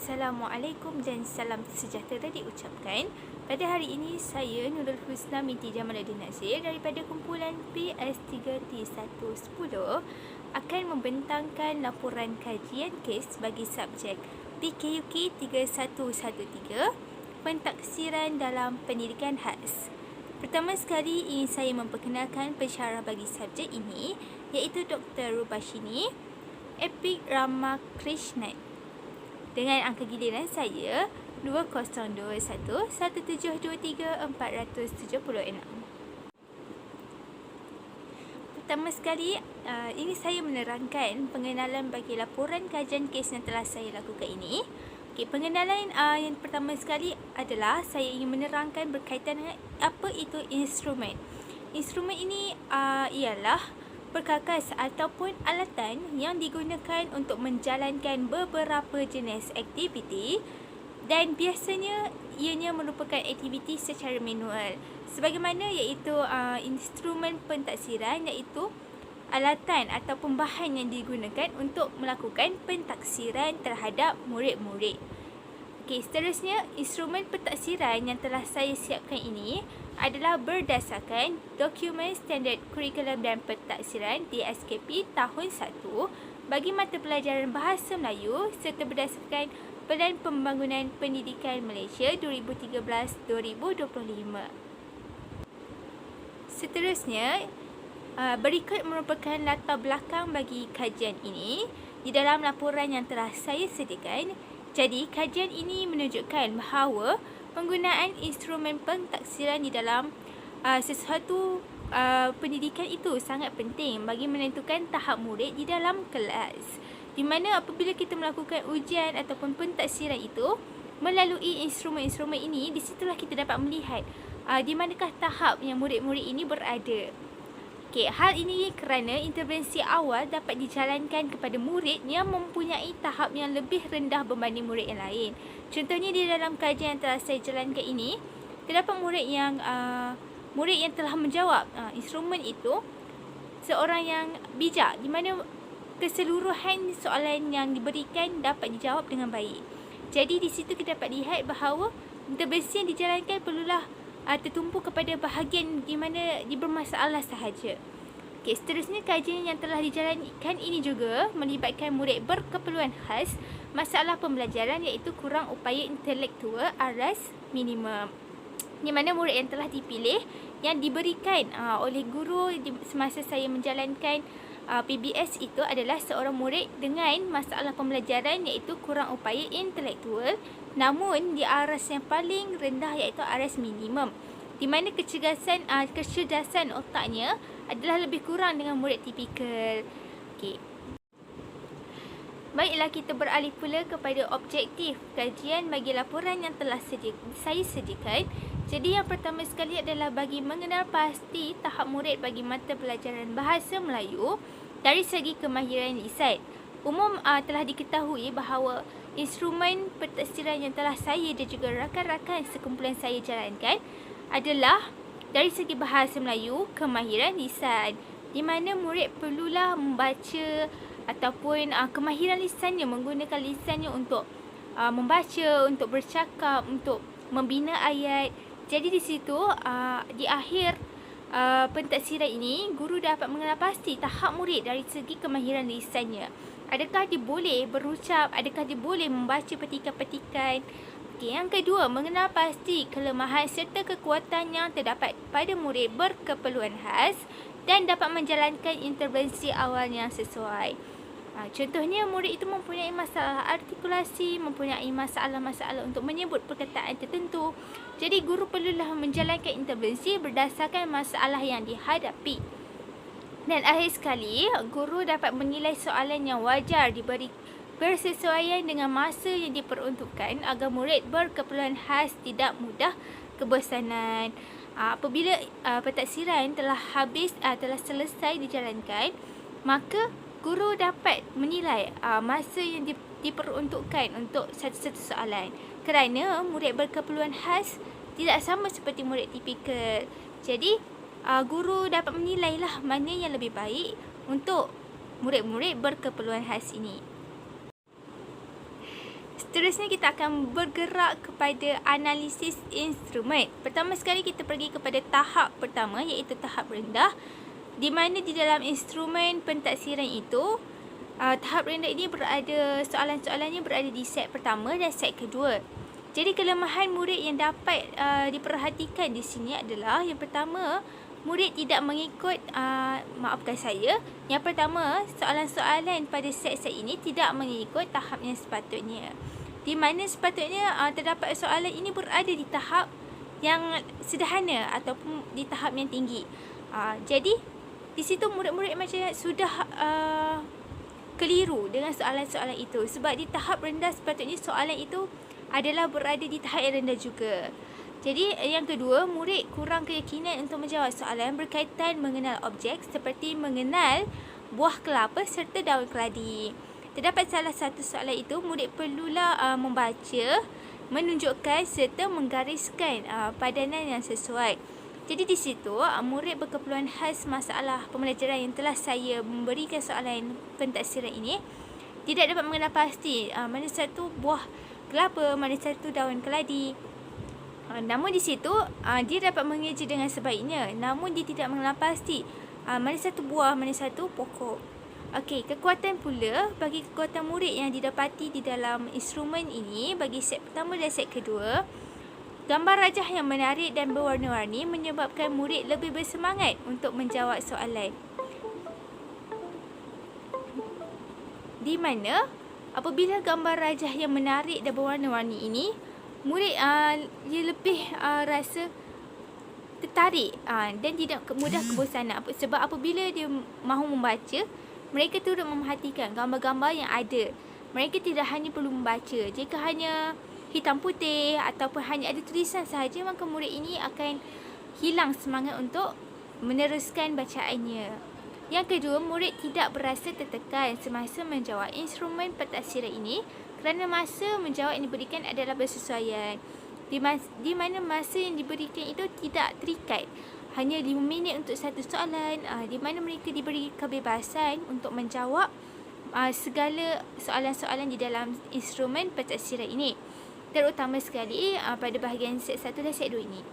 Assalamualaikum dan salam sejahtera diucapkan. Pada hari ini saya Nurul Husna binti Jamaluddin Nasir daripada kumpulan PS3T110 akan membentangkan laporan kajian kes bagi subjek PKUK 3113 Pentaksiran dalam pendidikan khas. Pertama sekali ingin saya memperkenalkan pensyarah bagi subjek ini iaitu Dr. Rubashini Epik Ramakrishnan. Dengan angka giliran saya 2021-1723-476. Pertama sekali, ini saya menerangkan pengenalan bagi laporan kajian kes yang telah saya lakukan ini. Pengenalan yang pertama sekali adalah saya ingin menerangkan berkaitan dengan apa itu instrumen. Instrumen ini ialah perkakas ataupun alatan yang digunakan untuk menjalankan beberapa jenis aktiviti dan biasanya ianya merupakan aktiviti secara manual. Sebagaimana iaitu instrumen pentaksiran iaitu alatan ataupun bahan yang digunakan untuk melakukan pentaksiran terhadap murid-murid. Seterusnya, instrumen pentaksiran yang telah saya siapkan ini adalah berdasarkan Dokumen Standard Kurikulum dan Pentaksiran DSKP tahun 1 bagi mata pelajaran Bahasa Melayu serta berdasarkan Pelan Pembangunan Pendidikan Malaysia 2013-2025. Seterusnya, berikut merupakan latar belakang bagi kajian ini di dalam laporan yang telah saya sediakan. Jadi, kajian ini menunjukkan bahawa penggunaan instrumen pentaksiran di dalam sesuatu pendidikan itu sangat penting bagi menentukan tahap murid di dalam kelas. Di mana apabila kita melakukan ujian ataupun pentaksiran itu melalui instrumen-instrumen ini, di situlah kita dapat melihat di manakah tahap yang murid-murid ini berada. Hal ini kerana intervensi awal dapat dijalankan kepada murid yang mempunyai tahap yang lebih rendah berbanding murid yang lain. Contohnya di dalam kajian yang telah saya jalankan ini, terdapat murid yang telah menjawab instrumen itu seorang yang bijak, di mana keseluruhan soalan yang diberikan dapat dijawab dengan baik. Jadi di situ kita dapat lihat bahawa intervensi yang dijalankan perlulah tertumpu kepada bahagian di mana dia bermasalah sahaja. Seterusnya, kajian yang telah dijalankan ini juga melibatkan murid berkeperluan khas masalah pembelajaran iaitu kurang upaya intelektual aras minimum. Di mana murid yang telah dipilih yang diberikan oleh guru semasa saya menjalankan PBS itu adalah seorang murid dengan masalah pembelajaran iaitu kurang upaya intelektual namun di aras yang paling rendah iaitu aras minimum, di mana kecerdasan otaknya adalah lebih kurang dengan murid tipikal. Baiklah, kita beralih pula kepada objektif kajian bagi laporan yang telah saya sediakan. Jadi yang pertama sekali adalah bagi mengenal pasti tahap murid bagi mata pelajaran Bahasa Melayu dari segi kemahiran lisan. Umum telah diketahui bahawa instrumen pentaksiran yang telah saya dan juga rakan-rakan sekumpulan saya jalankan adalah dari segi Bahasa Melayu, kemahiran lisan, di mana murid perlulah membaca ataupun kemahiran lisannya, menggunakan lisannya untuk membaca, untuk bercakap, untuk membina ayat. Jadi di situ di akhir pentaksiran ini, guru dapat mengenal pasti tahap murid dari segi kemahiran lisannya. Adakah dia boleh berucap? Adakah dia boleh membaca petikan-petikan? Yang kedua, mengenal pasti kelemahan serta kekuatan yang terdapat pada murid berkeperluan khas dan dapat menjalankan intervensi awal yang sesuai. Contohnya, murid itu mempunyai masalah artikulasi, mempunyai masalah-masalah untuk menyebut perkataan tertentu. Jadi, guru perlulah menjalankan intervensi berdasarkan masalah yang dihadapi. Dan akhir sekali, guru dapat menilai soalan yang wajar diberi bersesuaian dengan masa yang diperuntukkan agar murid berkeperluan khas tidak mudah kebosanan. Apabila pentaksiran telah selesai dijalankan, maka guru dapat menilai masa yang diperuntukkan untuk satu-satu soalan. Kerana murid berkeperluan khas tidak sama seperti murid tipikal. Jadi, guru dapat menilailah mana yang lebih baik untuk murid-murid berkeperluan khas ini. Seterusnya kita akan bergerak kepada analisis instrumen. Pertama sekali kita pergi kepada tahap pertama, iaitu tahap rendah, di mana di dalam instrumen pentaksiran itu tahap rendah ini berada, soalan-soalannya berada di set pertama dan set kedua. Jadi kelemahan murid yang dapat diperhatikan di sini adalah yang pertama, murid tidak mengikut, maafkan saya, yang pertama, soalan-soalan pada set-set ini tidak mengikut tahap yang sepatutnya. Di mana sepatutnya terdapat soalan ini berada di tahap yang sederhana ataupun di tahap yang tinggi. Jadi di situ murid-murid macam sudah keliru dengan soalan-soalan itu, sebab di tahap rendah sepatutnya soalan itu adalah berada di tahap yang rendah juga. Jadi yang kedua, murid kurang keyakinan untuk menjawab soalan berkaitan mengenal objek seperti mengenal buah kelapa serta daun keladi. Terdapat salah satu soalan itu, murid perlulah membaca, menunjukkan serta menggariskan padanan yang sesuai. Jadi di situ murid berkeperluan khas masalah pembelajaran yang telah saya memberikan soalan pentaksiran ini tidak dapat mengenal pasti mana satu buah kelapa, mana satu daun keladi. Namun di situ dia dapat mengeja dengan sebaiknya, namun dia tidak mengenal pasti mana satu buah, mana satu pokok. Okey, kekuatan pula bagi kekuatan murid yang didapati di dalam instrumen ini bagi set pertama dan set kedua. Gambar rajah yang menarik dan berwarna-warni menyebabkan murid lebih bersemangat untuk menjawab soalan. Di mana apabila gambar rajah yang menarik dan berwarna-warni ini, murid dia lebih rasa tertarik dan tidak mudah kebosanan. Sebab apabila dia mahu membaca, mereka turut memerhatikan gambar-gambar yang ada. Mereka tidak hanya perlu membaca. Jika hanya hitam putih ataupun hanya ada tulisan sahaja, maka murid ini akan hilang semangat untuk meneruskan bacaannya. Yang kedua, murid tidak berasa tertekan semasa menjawab instrumen pentaksiran ini kerana masa menjawab yang diberikan adalah bersesuaian. Di mana masa yang diberikan itu tidak terikat. Hanya 5 minit untuk satu soalan, di mana mereka diberi kebebasan untuk menjawab segala soalan-soalan di dalam instrumen pentaksiran ini. Terutama sekali pada bahagian set 1 dan set 2 ini.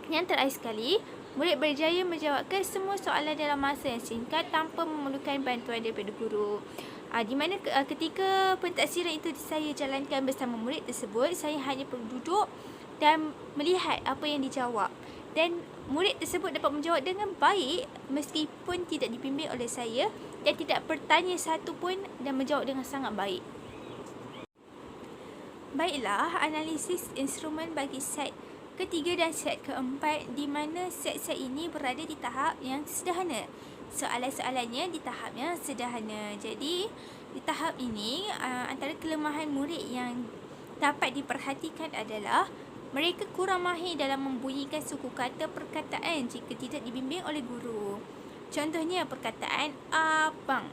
Yang terakhir sekali, murid berjaya menjawabkan semua soalan dalam masa yang singkat tanpa memerlukan bantuan daripada guru. Di mana ketika pentaksiran itu saya jalankan bersama murid tersebut, saya hanya perlu duduk dan melihat apa yang dijawab. Dan murid tersebut dapat menjawab dengan baik meskipun tidak dibimbing oleh saya dan tidak bertanya satu pun dan menjawab dengan sangat baik. Baiklah, analisis instrumen bagi set ketiga dan set keempat, di mana set-set ini berada di tahap yang sederhana. Soalan-soalannya di tahap yang sederhana. Jadi di tahap ini antara kelemahan murid yang dapat diperhatikan adalah mereka kurang mahir dalam membunyikan suku kata perkataan jika tidak dibimbing oleh guru. Contohnya perkataan abang.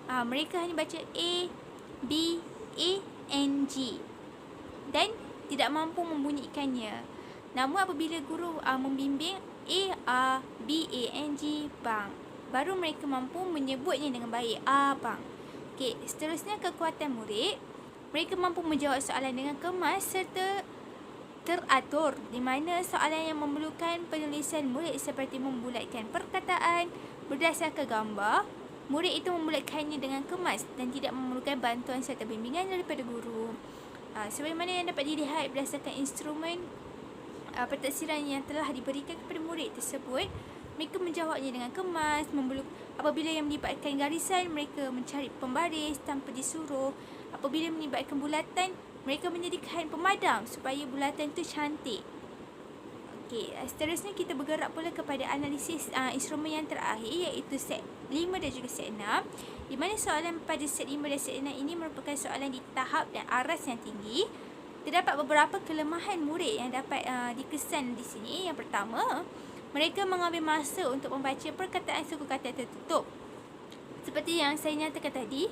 Mereka hanya baca A, B, A, N, G dan tidak mampu membunyikannya. Namun apabila guru membimbing A, B, A, N, G, bang, baru mereka mampu menyebutnya dengan baik, abang. Okey, seterusnya kekuatan murid. Mereka mampu menjawab soalan dengan kemas serta teratur, di mana soalan yang memerlukan penulisan murid seperti membulatkan perkataan berdasarkan gambar, murid itu membulatkannya dengan kemas dan tidak memerlukan bantuan serta bimbingan daripada guru. Sebagaimana yang dapat dilihat berdasarkan instrumen pentaksiran yang telah diberikan kepada murid tersebut, mereka menjawabnya dengan kemas. Apabila yang melibatkan garisan, mereka mencari pembaris tanpa disuruh. Apabila melibatkan bulatan, mereka menyediakan pemadam supaya bulatan itu cantik. Okey, seterusnya kita bergerak pula kepada analisis instrumen yang terakhir, iaitu set 5 dan juga set 6, di mana soalan pada set 5 dan set 6 ini merupakan soalan di tahap dan aras yang tinggi. Terdapat beberapa kelemahan murid yang dapat dikesan di sini. Yang pertama, mereka mengambil masa untuk membaca perkataan suku kata tertutup. Seperti yang saya nyatakan tadi,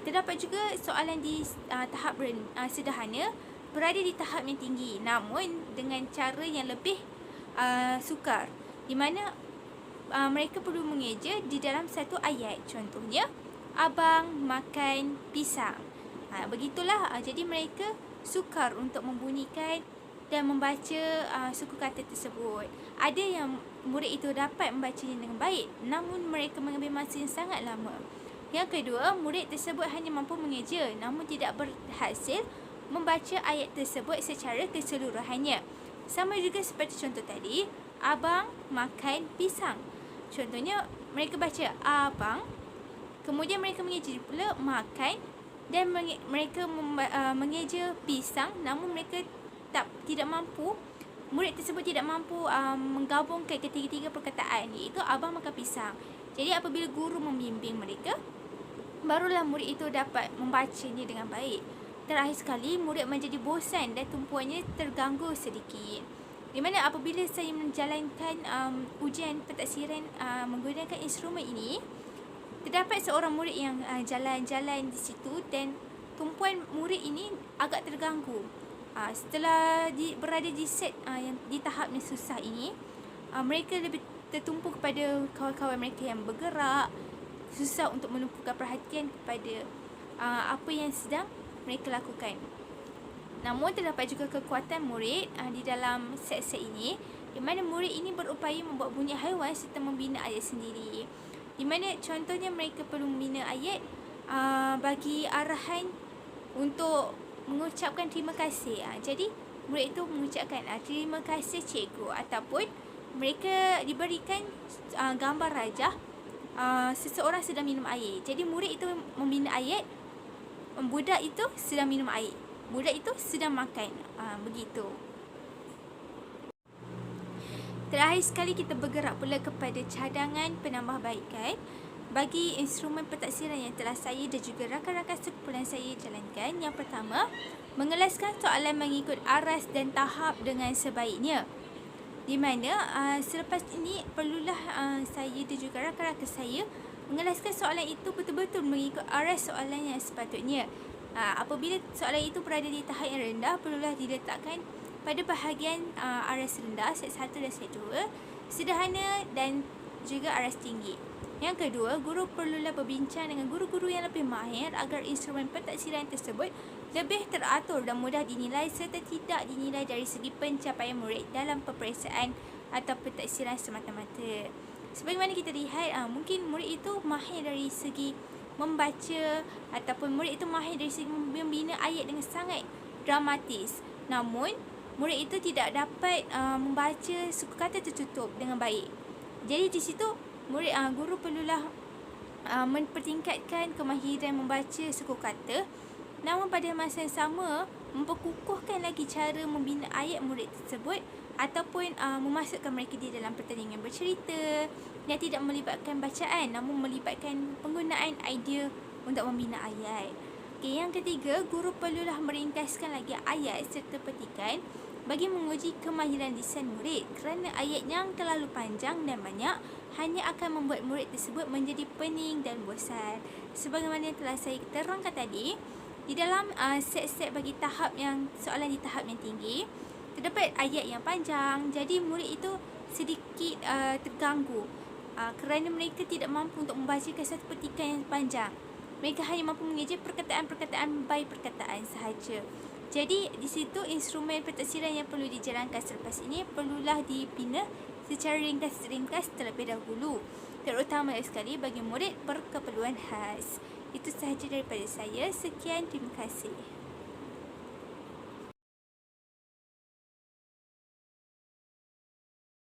terdapat juga soalan di tahap sederhana berada di tahap yang tinggi, namun dengan cara yang lebih sukar, di mana mereka perlu mengeja di dalam satu ayat. Contohnya, abang makan pisang. Begitulah, jadi mereka sukar untuk membunyikan dan membaca suku kata tersebut. Ada yang murid itu dapat membacanya dengan baik, namun mereka mengambil masa yang sangat lama. Yang kedua, murid tersebut hanya mampu mengeja, namun tidak berhasil membaca ayat tersebut secara keseluruhannya. Sama juga seperti contoh tadi, abang makan pisang. Contohnya, mereka baca abang, kemudian mereka mengeja pula makan, dan mereka mengeja pisang, namun mereka tidak mampu, murid tersebut tidak mampu menggabungkan ketiga-tiga perkataan, iaitu abang makan pisang. Jadi apabila guru membimbing mereka, barulah murid itu dapat membacanya dengan baik. Terakhir sekali, murid menjadi bosan dan tumpuannya terganggu sedikit. Di mana apabila saya menjalankan ujian pentaksiran menggunakan instrumen ini, terdapat seorang murid yang jalan-jalan di situ dan tumpuan murid ini agak terganggu. Setelah berada di set yang di tahap yang susah ini, mereka lebih tertumpu kepada kawan-kawan mereka yang bergerak, susah untuk menumpukan perhatian kepada apa yang sedang mereka lakukan. Namun terdapat juga kekuatan murid di dalam set-set ini, di mana murid ini berupaya membuat bunyi haiwan serta membina ayat sendiri. Di mana contohnya mereka perlu membina ayat bagi arahan untuk mengucapkan terima kasih. Jadi murid itu mengucapkan terima kasih cikgu, ataupun mereka diberikan gambar rajah seseorang sedang minum air. Jadi murid itu membina ayat, budak itu sedang minum air, budak itu sedang makan. Begitu. Terakhir sekali, kita bergerak pula kepada cadangan penambahbaikan bagi instrumen pentaksiran yang telah saya dan juga rakan-rakan sekumpulan saya jalankan. Yang pertama, mengelaskan soalan mengikut aras dan tahap dengan sebaiknya. Di mana selepas ini perlulah saya dan juga rakan-rakan saya mengelaskan soalan itu betul-betul mengikut aras soalan yang sepatutnya. Apabila soalan itu berada di tahap yang rendah, perlulah diletakkan pada bahagian aras rendah, set 1 dan set 2, sederhana dan juga aras tinggi. Yang kedua, guru perlulah berbincang dengan guru-guru yang lebih mahir agar instrumen pentaksiran tersebut lebih teratur dan mudah dinilai serta tidak dinilai dari segi pencapaian murid dalam peperiksaan atau pentaksiran semata-mata. Sebagaimana kita lihat, mungkin murid itu mahir dari segi membaca, ataupun murid itu mahir dari segi membina ayat dengan sangat dramatis. Namun, murid itu tidak dapat membaca suku kata tertutup dengan baik. Jadi di situ guru perlulah mempertingkatkan kemahiran membaca suku kata, namun pada masa yang sama memperkukuhkan lagi cara membina ayat murid tersebut, ataupun memasukkan mereka di dalam pertandingan bercerita yang tidak melibatkan bacaan, namun melibatkan penggunaan idea untuk membina ayat. Yang ketiga, guru perlulah meringkaskan lagi ayat serta petikan bagi menguji kemahiran lisan murid, kerana ayat yang terlalu panjang dan banyak hanya akan membuat murid tersebut menjadi pening dan bosan. Sebagaimana yang telah saya terangkan tadi, di dalam set-set bagi tahap yang soalan di tahap yang tinggi, terdapat ayat yang panjang, jadi murid itu sedikit terganggu kerana mereka tidak mampu untuk membacakan satu petikan yang panjang. Mereka hanya mampu mengeja perkataan-perkataan by perkataan sahaja. Jadi di situ instrumen pentaksiran yang perlu dijalankan selepas ini perlulah dibina secara ringkas-ringkas terlebih dahulu, terutama sekali bagi murid berkeperluan khas. Itu sahaja daripada saya. Sekian, terima kasih.